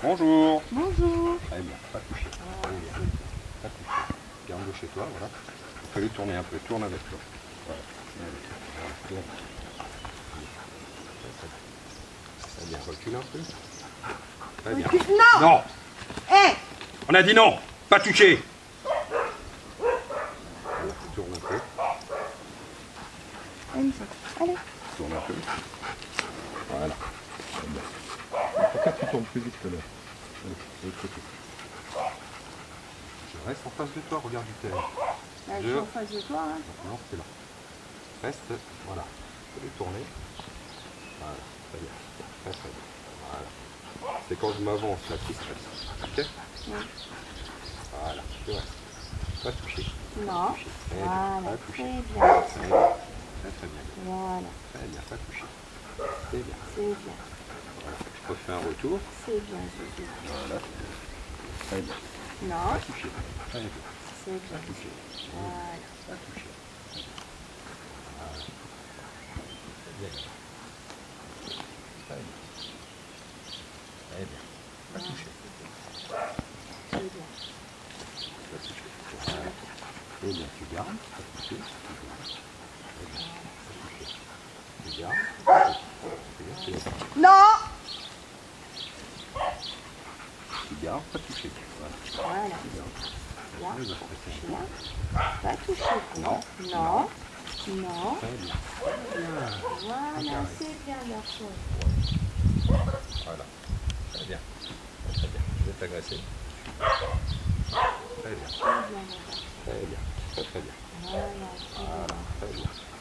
Bonjour. Bonjour. Très bien, pas touché. Allez, pas touché. Garde-le chez toi, voilà. Il fallait tourner un peu, tourne avec toi. Voilà. Voilà, tourne. Très bien, recule un peu. Très bien. Non. Non. Hé. On a dit non. Pas touché. Voilà, tourne un peu. Allez. Tourne un peu. Voilà. Très bien. Pourquoi tu tournes plus vite que l'autre? Allez, de l'autre côté. Je reste en face de toi, regarde du terrain. Je suis en face de toi. Hein. Non, c'est là. Reste, voilà. Tu peux les tourner. Voilà, très bien. Très très bien. Voilà. C'est quand je m'avance là qui stresse. Ok? Oui. Voilà, tu restes. Pas touché. Non. Pas touché. Très bien. Voilà, Pas très touché. bien. Très bien. Très très bien. Voilà, Très bien, pas touché. C'est bien. c'est bien. Voilà. Je refais un retour. C'est bien, Jésus. Voilà. Très bien. Non, Pas touché. Très bien. c'est Pas bien. touché. Voilà. Pas touché. Voilà. Très bien. Très bien. Très bien. Pas touché. C'est bien. Pas touché. Voilà. Eh bien, tu gardes. Pas touché. Très bien. Pas touché. Tu gardes. Très bien. Tu laisses. Non. Tu gardes. Pas touché. Voilà. Voilà. Tu gardes. Bien. Très bien. Très bien. Bien. Pas touché. Non. Non. Non. Très bien. Voilà, c'est bien, garçon. Voilà. Très bien. Très bien. Je vais t'agresser. Très bien. Très bien, mon garçon. Très bien. Très très bien. Voilà, Voilà. Très bien.